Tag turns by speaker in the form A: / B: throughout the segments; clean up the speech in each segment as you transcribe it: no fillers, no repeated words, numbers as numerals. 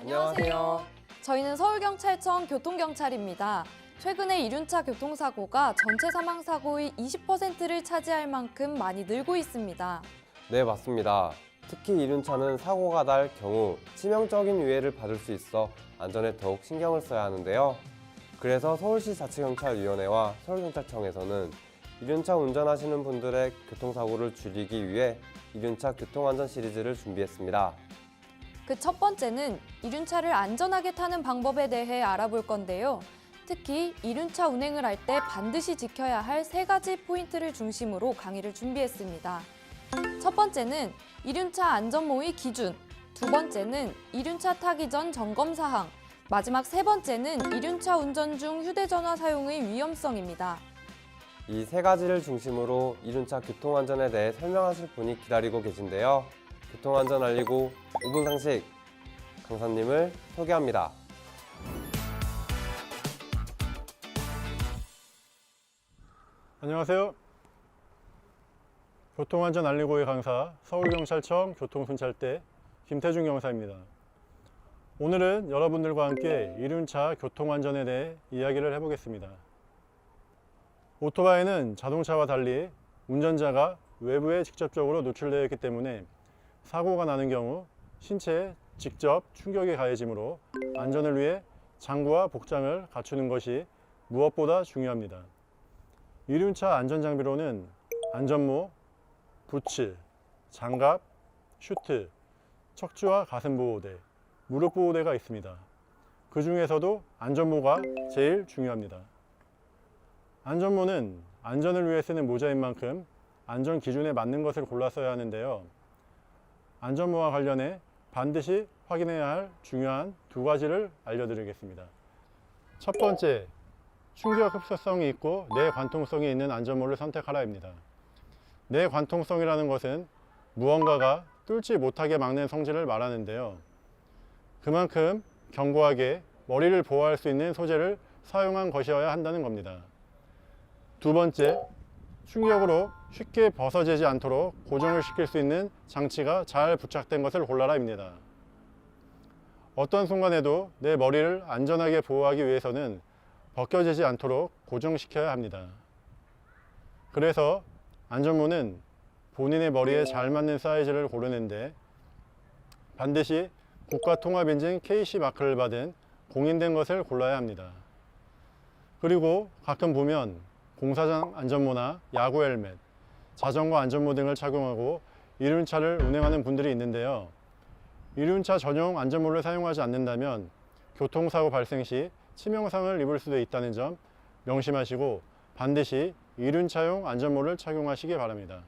A: 안녕하세요.
B: 저희는 서울경찰청 교통경찰입니다. 최근에 이륜차 교통사고가 전체 사망사고의 20%를 차지할 만큼 많이 늘고 있습니다.
A: 네, 맞습니다. 특히 이륜차는 사고가 날 경우 치명적인 위해를 받을 수 있어 안전에 더욱 신경을 써야 하는데요. 그래서 서울시 자치경찰위원회와 서울경찰청에서는 이륜차 운전하시는 분들의 교통사고를 줄이기 위해 이륜차 교통안전 시리즈를 준비했습니다.
B: 그 첫 번째는 이륜차를 안전하게 타는 방법에 대해 알아볼 건데요. 특히 이륜차 운행을 할 때 반드시 지켜야 할 3가지 포인트를 중심으로 강의를 준비했습니다. 첫 번째는 이륜차 안전모의 기준, 두 번째는 이륜차 타기 전 점검 사항, 마지막 세 번째는 이륜차 운전 중 휴대전화 사용의 위험성입니다.
A: 이 3가지를 중심으로 이륜차 교통안전에 대해 설명하실 분이 기다리고 계신데요. 교통안전 알리고 5분 상식 강사님을 소개합니다.
C: 안녕하세요. 교통안전 알리고의 강사 서울경찰청 교통순찰대 김태중 경사입니다. 오늘은 여러분들과 함께 이륜차 교통안전에 대해 이야기를 해보겠습니다. 오토바이는 자동차와 달리 운전자가 외부에 직접적으로 노출되어 있기 때문에 사고가 나는 경우 신체에 직접 충격이 가해지므로 안전을 위해 장구와 복장을 갖추는 것이 무엇보다 중요합니다. 이륜차 안전장비로는 안전모, 부츠, 장갑, 슈트, 척추와 가슴보호대, 무릎보호대가 있습니다. 그 중에서도 안전모가 제일 중요합니다. 안전모는 안전을 위해 쓰는 모자인 만큼 안전 기준에 맞는 것을 골라 써야 하는데요. 안전모와 관련해 반드시 확인해야 할 중요한 2가지를 알려드리겠습니다. 첫 번째, 충격 흡수성이 있고 내관통성이 있는 안전모를 선택하라입니다. 내관통성이라는 것은 무언가가 뚫지 못하게 막는 성질을 말하는데요. 그만큼 견고하게 머리를 보호할 수 있는 소재를 사용한 것이어야 한다는 겁니다. 두 번째, 충격으로 쉽게 벗어지지 않도록 고정을 시킬 수 있는 장치가 잘 부착된 것을 골라라입니다. 어떤 순간에도 내 머리를 안전하게 보호하기 위해서는 벗겨지지 않도록 고정시켜야 합니다. 그래서 안전모는 본인의 머리에 잘 맞는 사이즈를 고르는데 반드시 국가통합인증 KC 마크를 받은 공인된 것을 골라야 합니다. 그리고 가끔 보면 공사장 안전모나 야구 헬멧, 자전거 안전모 등을 착용하고 이륜차를 운행하는 분들이 있는데요. 이륜차 전용 안전모를 사용하지 않는다면 교통사고 발생 시 치명상을 입을 수도 있다는 점 명심하시고 반드시 이륜차용 안전모를 착용하시기 바랍니다.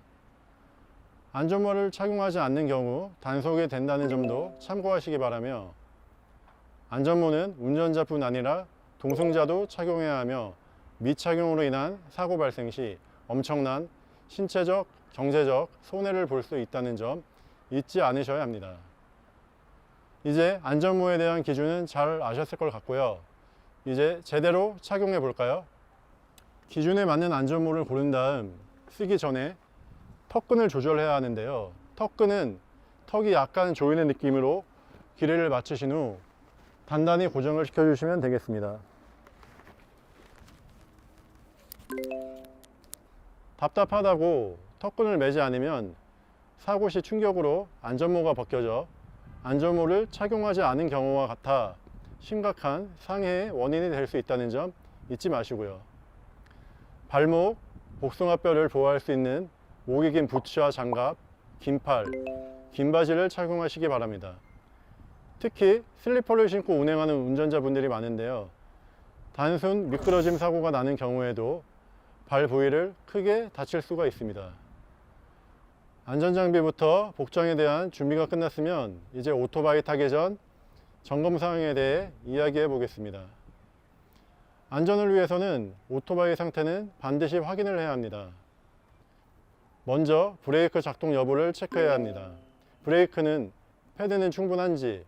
C: 안전모를 착용하지 않는 경우 단속이 된다는 점도 참고하시기 바라며 안전모는 운전자뿐 아니라 동승자도 착용해야 하며 미착용으로 인한 사고 발생 시 엄청난 신체적, 경제적 손해를 볼 수 있다는 점 잊지 않으셔야 합니다. 이제 안전모에 대한 기준은 잘 아셨을 것 같고요. 이제 제대로 착용해 볼까요? 기준에 맞는 안전모를 고른 다음 쓰기 전에 턱끈을 조절해야 하는데요. 턱끈은 턱이 약간 조이는 느낌으로 길이를 맞추신 후 단단히 고정을 시켜주시면 되겠습니다. 답답하다고 턱끈을 매지 않으면 사고 시 충격으로 안전모가 벗겨져 안전모를 착용하지 않은 경우와 같아 심각한 상해의 원인이 될 수 있다는 점 잊지 마시고요. 발목, 복숭아뼈를 보호할 수 있는 목이 긴 부츠와 장갑, 긴 팔, 긴 바지를 착용하시기 바랍니다. 특히 슬리퍼를 신고 운행하는 운전자분들이 많은데요. 단순 미끄러짐 사고가 나는 경우에도 발 부위를 크게 다칠 수가 있습니다. 안전장비부터 복장에 대한 준비가 끝났으면 이제 오토바이 타기 전 점검 사항에 대해 이야기해 보겠습니다. 안전을 위해서는 오토바이 상태는 반드시 확인을 해야 합니다. 먼저 브레이크 작동 여부를 체크해야 합니다. 브레이크는 패드는 충분한지,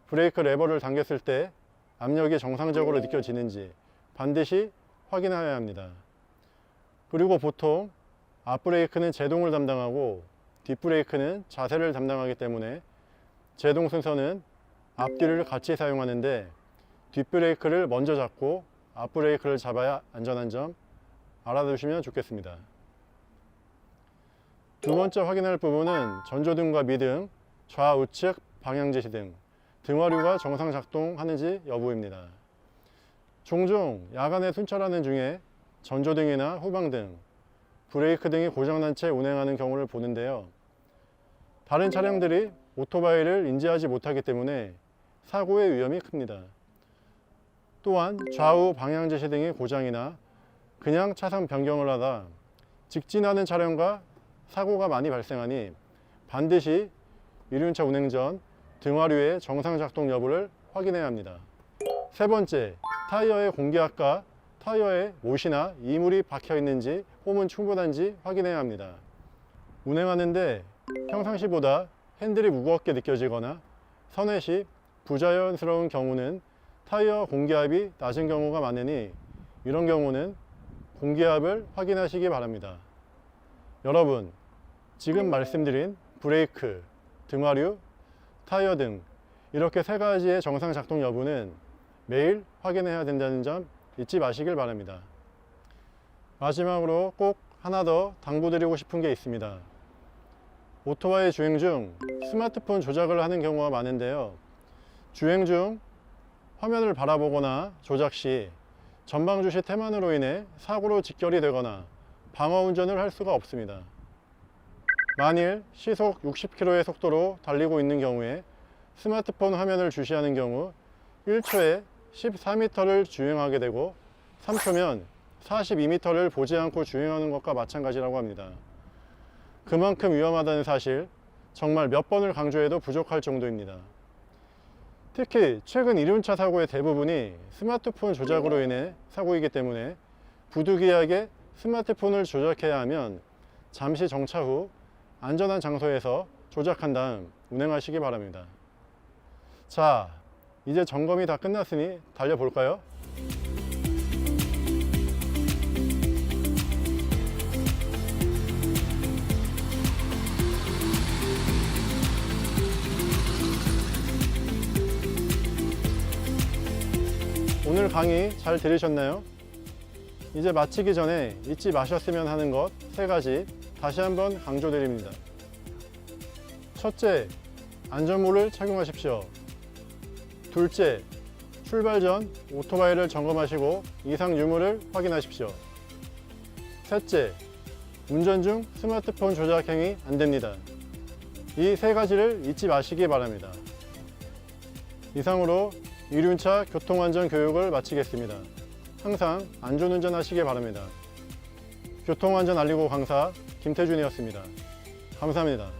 C: 브레이크 레버를 당겼을 때 압력이 정상적으로 느껴지는지 반드시 확인해야 합니다. 그리고 보통 앞브레이크는 제동을 담당하고 뒷브레이크는 자세를 담당하기 때문에 제동 순서는 앞뒤를 같이 사용하는데 뒷브레이크를 먼저 잡고 앞브레이크를 잡아야 안전한 점 알아두시면 좋겠습니다. 두 번째 확인할 부분은 전조등과 미등, 좌우측 방향지시 등 등화류가 정상 작동하는지 여부입니다. 종종 야간에 순찰하는 중에 전조등이나 후방등, 브레이크 등이 고장난 채 운행하는 경우를 보는데요. 다른 차량들이 오토바이를 인지하지 못하기 때문에 사고의 위험이 큽니다. 또한 좌우 방향지시 등의 고장이나 그냥 차선 변경을 하다 직진하는 차량과 사고가 많이 발생하니 반드시 이륜차 운행 전 등화류의 정상 작동 여부를 확인해야 합니다. 세 번째, 타이어의 공기압과 타이어에 못이나 이물이 박혀 있는지 홈은 충분한지 확인해야 합니다. 운행하는데 평상시보다 핸들이 무겁게 느껴지거나 선회 시 부자연스러운 경우는 타이어 공기압이 낮은 경우가 많으니 이런 경우는 공기압을 확인하시기 바랍니다. 여러분, 지금 말씀드린 브레이크, 등화류, 타이어 등 이렇게 세 가지의 정상 작동 여부는 매일 확인해야 된다는 점 잊지 마시길 바랍니다. 마지막으로 꼭 하나 더 당부드리고 싶은 게 있습니다. 오토바이 주행 중 스마트폰 조작을 하는 경우가 많은데요. 주행 중 화면을 바라보거나 조작 시 전방 주시 태만으로 인해 사고로 직결이 되거나 방어 운전을 할 수가 없습니다. 만일 시속 60km의 속도로 달리고 있는 경우에 스마트폰 화면을 주시하는 경우 1초에 14m를 주행하게 되고 3초면 42m를 보지 않고 주행하는 것과 마찬가지라고 합니다. 그만큼 위험하다는 사실 정말 몇 번을 강조해도 부족할 정도입니다. 특히 최근 이륜차 사고의 대부분이 스마트폰 조작으로 인해 사고이기 때문에 부득이하게 스마트폰을 조작해야 하면 잠시 정차 후 안전한 장소에서 조작한 다음 운행하시기 바랍니다. 자, 이제 점검이 다 끝났으니 달려볼까요? 오늘 강의 잘 들으셨나요? 이제 마치기 전에 잊지 마셨으면 하는 것 3가지 다시 한번 강조드립니다. 첫째, 안전모를 착용하십시오. 둘째, 출발 전 오토바이를 점검하시고 이상 유무를 확인하십시오. 셋째, 운전 중 스마트폰 조작 행위 안 됩니다. 이 3가지를 잊지 마시기 바랍니다. 이상으로 이륜차 교통안전 교육을 마치겠습니다. 항상 안전운전 하시기 바랍니다. 교통안전 알리고 강사 김태준이었습니다. 감사합니다.